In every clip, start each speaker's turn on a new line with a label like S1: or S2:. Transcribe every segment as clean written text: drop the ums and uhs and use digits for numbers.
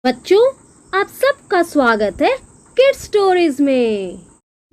S1: बच्चों, आप सबका स्वागत है किड्स स्टोरीज में।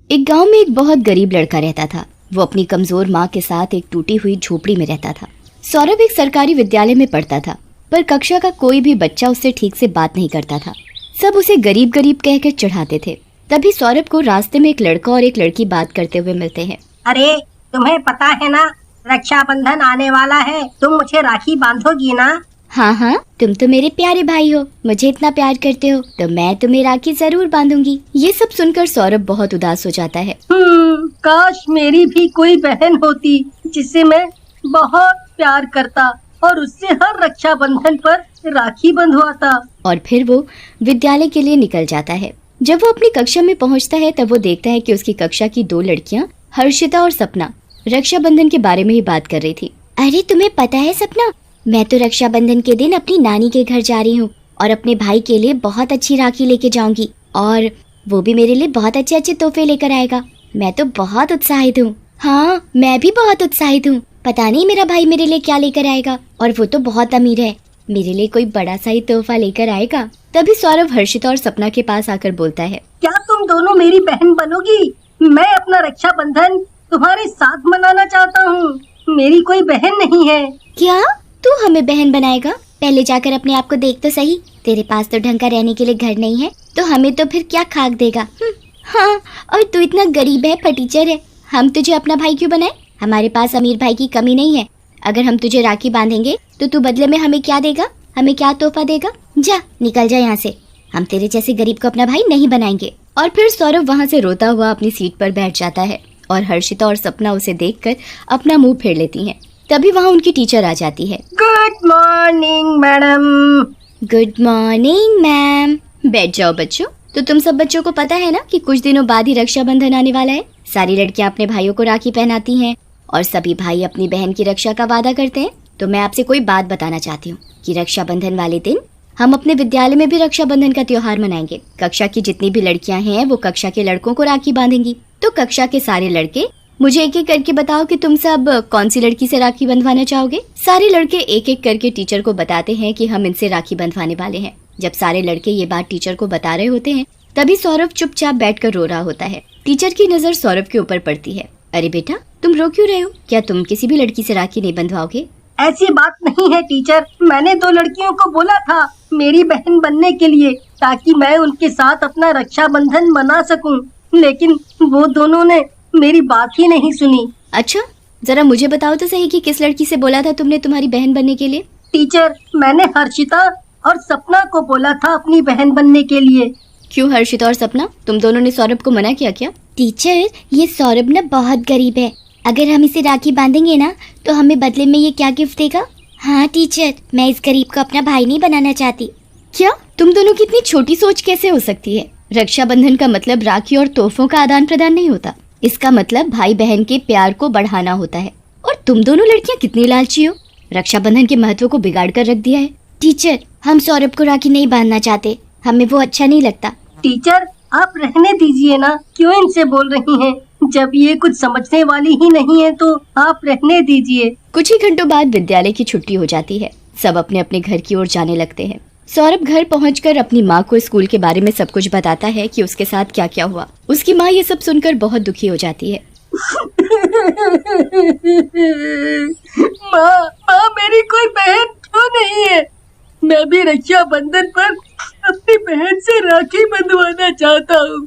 S2: एक गांव में एक बहुत गरीब लड़का रहता था। वो अपनी कमजोर माँ के साथ एक टूटी हुई झोपड़ी में रहता था। सौरभ एक सरकारी विद्यालय में पढ़ता था, पर कक्षा का कोई भी बच्चा उससे ठीक से बात नहीं करता था। सब उसे गरीब गरीब कहकर चिढ़ाते थे। तभी सौरभ को रास्ते में एक लड़का और एक लड़की बात करते हुए मिलते हैं।
S3: अरे, तुम्हें पता है ना, रक्षाबंधन आने वाला है। तुम मुझे राखी बांधोगी ना?
S2: हाँ हाँ, तुम तो मेरे प्यारे भाई हो, मुझे इतना प्यार करते हो तो मैं तुम्हें राखी जरूर बांधूंगी। ये सब सुनकर सौरभ बहुत उदास हो जाता है।
S3: काश मेरी भी कोई बहन होती जिसे मैं बहुत प्यार करता और उससे हर रक्षाबंधन पर राखी बंधवाता।
S2: और फिर वो विद्यालय के लिए निकल जाता है। जब वो अपनी कक्षा में पहुंचता है तब वो देखता है कि उसकी कक्षा की दो लड़कियां, हर्षिता और सपना, रक्षाबंधन के बारे में ही बात कर रही थी। अरे तुम्हें पता है सपना, मैं तो रक्षाबंधन के दिन अपनी नानी के घर जा रही हूँ और अपने भाई के लिए बहुत अच्छी राखी लेके जाऊंगी और वो भी मेरे लिए बहुत अच्छे अच्छे तोहफे लेकर आएगा। मैं तो बहुत उत्साहित हूँ। हाँ, मैं भी बहुत उत्साहित हूँ। पता नहीं मेरा भाई मेरे लिए क्या लेकर आएगा, और वो तो बहुत अमीर है, मेरे लिए कोई बड़ा सा ही तोहफा लेकर आएगा। तभी सौरभ हर्षिता और सपना के पास आकर बोलता है,
S3: क्या तुम दोनों मेरी बहन बनोगी? मैं अपना रक्षाबंधन तुम्हारे साथ मनाना चाहता हूँ। मेरी कोई बहन नहीं है।
S2: क्या तू हमें बहन बनाएगा? पहले जाकर अपने आप को देख तो सही। तेरे पास तो ढंग का रहने के लिए घर नहीं है, तो हमें तो फिर क्या खाक देगा। हाँ, और तू इतना गरीब है, फटीचर है, हम तुझे अपना भाई क्यों बनाए? हमारे पास अमीर भाई की कमी नहीं है। अगर हम तुझे राखी बांधेंगे तो तू बदले में हमें क्या देगा? हमें क्या तोहफा देगा? जा निकल जा यहाँ से, हम तेरे जैसे गरीब को अपना भाई नहीं बनाएंगे। और फिर सौरभ वहाँ से रोता हुआ अपनी सीट पर बैठ जाता है और हर्षिता और सपना उसे देखकर अपना मुंह फेर लेती हैं। तभी वहाँ उनकी टीचर आ जाती है।
S3: Good morning madam.
S2: Good morning ma'am. बैठ जाओ बच्चों। तो तुम सब बच्चों को पता है ना कि कुछ दिनों बाद ही रक्षाबंधन आने वाला है। सारी लड़कियां अपने भाइयों को राखी पहनाती हैं और सभी भाई अपनी बहन की रक्षा का वादा करते हैं। तो मैं आपसे कोई बात बताना चाहती हूँ कि रक्षाबंधन वाले दिन हम अपने विद्यालय में भी रक्षाबंधन का त्योहार मनाएंगे। कक्षा की जितनी भी लड़कियां हैं वो कक्षा के लड़कों को राखी बांधेंगी। तो कक्षा के सारे लड़के मुझे एक एक करके बताओ कि तुम सब कौन सी लड़की से राखी बंधवाना चाहोगे। सारे लड़के एक एक करके टीचर को बताते हैं कि हम इनसे राखी बंधवाने वाले हैं। जब सारे लड़के ये बात टीचर को बता रहे होते हैं तभी सौरभ चुपचाप बैठकर रो रहा होता है। टीचर की नजर सौरभ के ऊपर पड़ती है। अरे बेटा, तुम रो क्यों रहे हो? क्या तुम किसी भी लड़की से राखी नहीं बंधवाओगे?
S3: ऐसी बात नहीं है टीचर, मैंने दो लड़कियों को बोला था मेरी बहन बनने के लिए, ताकि मैं उनके साथ अपना रक्षाबंधन मना सकूं, लेकिन वो दोनों ने मेरी बात ही नहीं सुनी।
S2: अच्छा, जरा मुझे बताओ तो सही कि किस लड़की से बोला था तुमने तुम्हारी बहन बनने के लिए?
S3: टीचर, मैंने हर्षिता और सपना को बोला था अपनी बहन बनने के लिए।
S2: क्यों हर्षिता और सपना, तुम दोनों ने सौरभ को मना किया क्या? टीचर, ये सौरभ ना बहुत गरीब है, अगर हम इसे राखी बांधेंगे ना तो हमें बदले में ये क्या गिफ्ट देगा? हाँ टीचर, मैं इस गरीब को अपना भाई नहीं बनाना चाहती। क्या तुम दोनों की इतनी छोटी सोच कैसे हो सकती है? रक्षाबंधन का मतलब राखी और तोहफों का आदान प्रदान नहीं होता। इसका मतलब भाई बहन के प्यार को बढ़ाना होता है। और तुम दोनों लड़कियां कितनी लालची हो, रक्षाबंधन के महत्व को बिगाड़ कर रख दिया है। टीचर, हम सौरभ को राखी नहीं बांधना चाहते, हमें वो अच्छा नहीं लगता।
S3: टीचर, आप रहने दीजिए ना, क्यों इनसे बोल रही हैं? जब ये कुछ समझने वाली ही नहीं है तो आप रहने दीजिए।
S2: कुछ ही घंटों बाद विद्यालय की छुट्टी हो जाती है। सब अपने अपने घर की ओर जाने लगते हैं। सौरभ घर पहुंचकर अपनी माँ को स्कूल के बारे में सब कुछ बताता है कि उसके साथ क्या क्या हुआ। उसकी माँ ये सब सुनकर बहुत दुखी हो जाती है।
S3: माँ, मेरी कोई बहन क्यों नहीं है? मैं भी रक्षाबंधन पर अपनी बहन से राखी बंधवाना चाहता हूँ।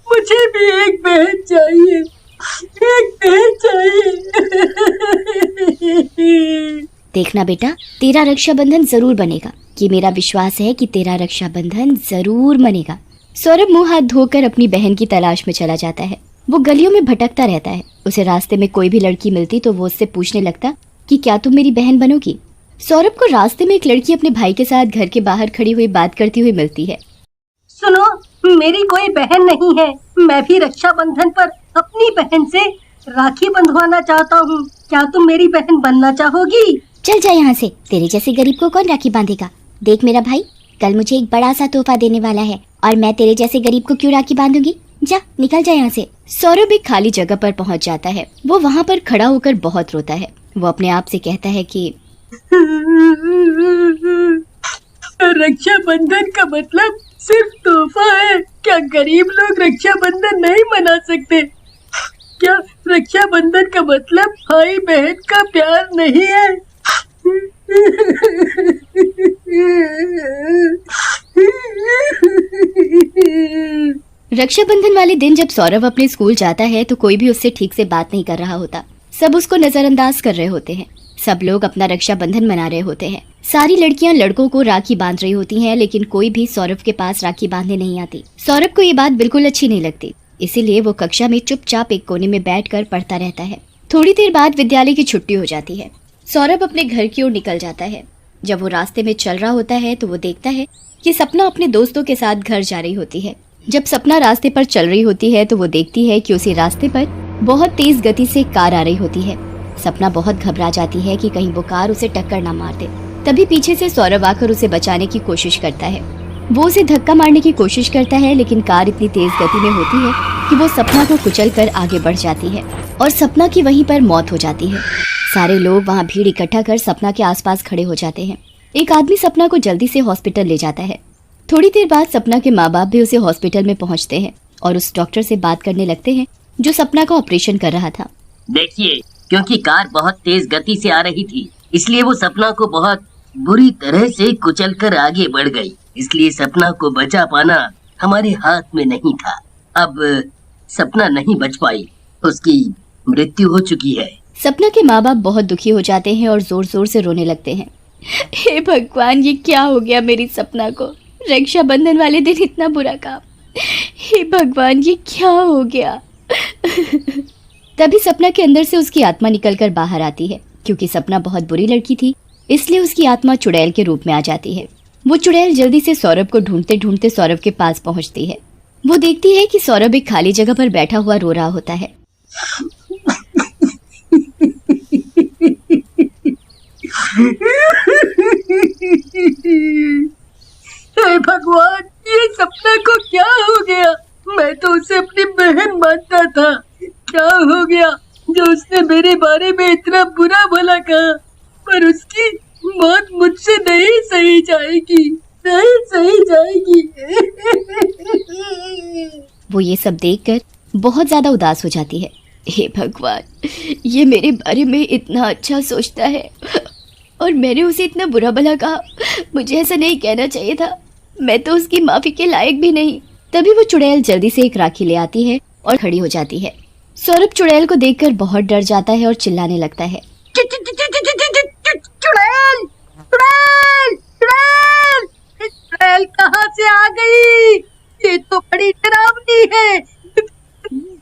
S3: मुझे भी एक बहन चाहिए, एक बहन चाहिए।
S2: देखना बेटा, तेरा रक्षाबंधन जरूर बनेगा। ये मेरा विश्वास है कि तेरा रक्षाबंधन जरूर बनेगा। सौरभ मुंह हाथ धोकर अपनी बहन की तलाश में चला जाता है। वो गलियों में भटकता रहता है। उसे रास्ते में कोई भी लड़की मिलती तो वो उससे पूछने लगता कि क्या तुम मेरी बहन बनोगी? सौरभ को रास्ते में एक लड़की अपने भाई के साथ घर के बाहर खड़ी हुई बात करती हुई मिलती है।
S3: सुनो, मेरी कोई बहन नहीं है, मैं भी रक्षाबंधन पर अपनी बहन से राखी बंधवाना चाहता हूँ। क्या तुम मेरी बहन बनना चाहोगी?
S2: चल जा यहाँ से, तेरे जैसे गरीब को कौन राखी बांधेगा? देख मेरा भाई, कल मुझे एक बड़ा सा तोहफा देने वाला है और मैं तेरे जैसे गरीब को क्यों राखी बांधूंगी? जा निकल जा यहाँ से। सौरभ एक खाली जगह पर पहुँच जाता है। वो वहाँ पर खड़ा होकर बहुत रोता है। वो अपने आप से कहता है कि
S3: रक्षाबंधन का मतलब सिर्फ तोहफा है। क्या गरीब लोग रक्षाबंधन नहीं मना सकते? क्या रक्षाबंधन का मतलब भाई बहन का प्यार नहीं है?
S2: रक्षाबंधन वाले दिन जब सौरभ अपने स्कूल जाता है तो कोई भी उससे ठीक से बात नहीं कर रहा होता। सब उसको नजरअंदाज कर रहे होते हैं। सब लोग अपना रक्षाबंधन मना रहे होते हैं। सारी लड़कियां लड़कों को राखी बांध रही होती हैं, लेकिन कोई भी सौरभ के पास राखी बांधने नहीं आती। सौरभ को ये बात बिल्कुल अच्छी नहीं लगती, इसीलिए वो कक्षा में चुपचाप एक कोने में बैठकर पढ़ता रहता है। थोड़ी देर बाद विद्यालय की छुट्टी हो जाती है। सौरभ अपने घर की ओर निकल जाता है। जब वो रास्ते में चल रहा होता है तो वो देखता है कि सपना अपने दोस्तों के साथ घर जा रही होती है। जब सपना रास्ते पर चल रही होती है तो वो देखती है कि उसी रास्ते पर बहुत तेज गति से कार आ रही होती है। सपना बहुत घबरा जाती है कि कहीं वो कार उसे टक्कर ना मार दे। तभी पीछे से सौरभ आकर उसे बचाने की कोशिश करता है। वो उसे धक्का मारने की कोशिश करता है, लेकिन कार इतनी तेज गति में होती है कि वो सपना को कुचलकर आगे बढ़ जाती है और सपना की वहीं पर मौत हो जाती है। सारे लोग वहाँ भीड़ इकट्ठा कर सपना के आसपास खड़े हो जाते हैं। एक आदमी सपना को जल्दी से हॉस्पिटल ले जाता है। थोड़ी देर बाद सपना के माँ बाप भी उसे हॉस्पिटल में पहुँचते हैं और उस डॉक्टर से बात करने लगते हैं जो सपना का ऑपरेशन कर रहा था।
S4: देखिए, क्योंकि कार बहुत तेज गति से आ रही थी, इसलिए वो सपना को बहुत बुरी तरह से कुचलकर आगे बढ़ गई। इसलिए सपना को बचा पाना हमारे हाथ में नहीं था। अब सपना नहीं बच पाई, उसकी मृत्यु हो चुकी है।
S2: सपना के माँ बाप बहुत दुखी हो जाते हैं और जोर जोर से रोने लगते हैं। हे भगवान, ये क्या हो गया मेरी सपना को? रक्षाबंधन वाले दिन इतना बुरा काम। हे भगवान, ये क्या हो गया? तभी सपना के अंदर से उसकी आत्मा निकलकर बाहर आती है। क्योंकि सपना बहुत बुरी लड़की थी, इसलिए उसकी आत्मा चुड़ैल के रूप में आ जाती है। वो चुड़ैल जल्दी से सौरभ को ढूंढते ढूंढते सौरभ के पास पहुंचती है। वो देखती है कि सौरभ एक खाली जगह पर बैठा हुआ रो रहा होता है।
S3: हे भगवान, ये सपना को क्या हो गया? मैं तो उसे अपनी बहन मानता था। क्या हो गया जो उसने मेरे बारे में इतना बुरा भला कहा? पर उसकी मौत मुझसे नहीं सही जाएगी, नहीं सही जाएगी।
S2: वो ये सब देखकर बहुत ज्यादा उदास हो जाती है। हे भगवान, ये मेरे बारे में इतना अच्छा सोचता है और मैंने उसे इतना बुरा भला कहा। मुझे ऐसा नहीं कहना चाहिए था। मैं तो उसकी माफी के लायक भी नहीं। तभी वो चुड़ैल जल्दी से एक राखी ले आती है और खड़ी हो जाती है। सौरभ चुड़ैल को देखकर बहुत डर जाता है और चिल्लाने लगता है।
S3: चुड़ैल, चुड़ैल, चुड़ैल, चुड़ैल कहाँ से आ गई? ये तो बड़ी डरावनी है।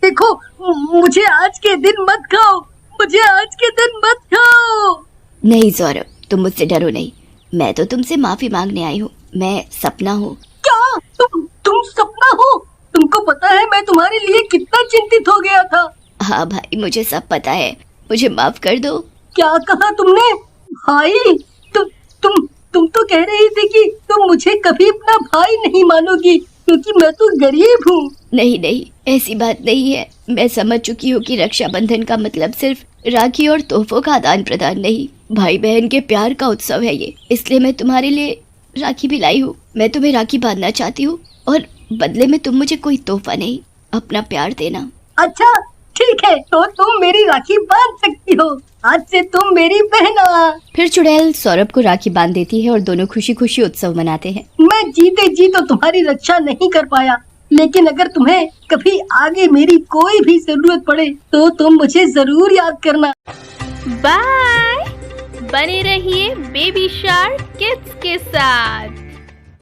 S3: देखो, मुझे आज के दिन मत खाओ, मुझे आज के दिन मत खाओ।
S2: नहीं सौरभ, तुम मुझसे डरो नहीं। मैं तो तुमसे माफी मांगने आई हूँ। मैं सपना हूँ।
S3: क्या? तुम सपना हो? तुमको पता है मैं तुम्हारे लिए कितना चिंतित हो गया था।
S2: हाँ भाई, मुझे सब पता है। मुझे माफ कर दो।
S3: क्या कहा तुमने? भाई, तुम तो कह रही थी कि तुम मुझे कभी अपना भाई नहीं मानोगी क्योंकि मैं तो गरीब हूँ।
S2: नहीं नहीं, ऐसी बात नहीं है। मैं समझ चुकी हूँ कि रक्षाबंधन का मतलब सिर्फ राखी और तोहफों का आदान प्रदान नहीं, भाई बहन के प्यार का उत्सव है ये। इसलिए मैं तुम्हारे लिए राखी भी लाई हूँ। मैं तुम्हें राखी बांधना चाहती हूँ और बदले में तुम मुझे कोई तोहफा नहीं, अपना प्यार देना।
S3: अच्छा ठीक है, तो तुम मेरी राखी बांध सकती हो। आज से तुम मेरी बहन हो।
S2: फिर चुड़ैल सौरभ को राखी बांध देती है और दोनों खुशी खुशी उत्सव मनाते हैं।
S3: मैं जीते जी तो तुम्हारी रक्षा नहीं कर पाया, लेकिन अगर तुम्हें कभी आगे मेरी कोई भी जरूरत पड़े तो तुम मुझे जरूर याद करना।
S1: बाय। बने रहिए बेबी शार्क किड्स के साथ।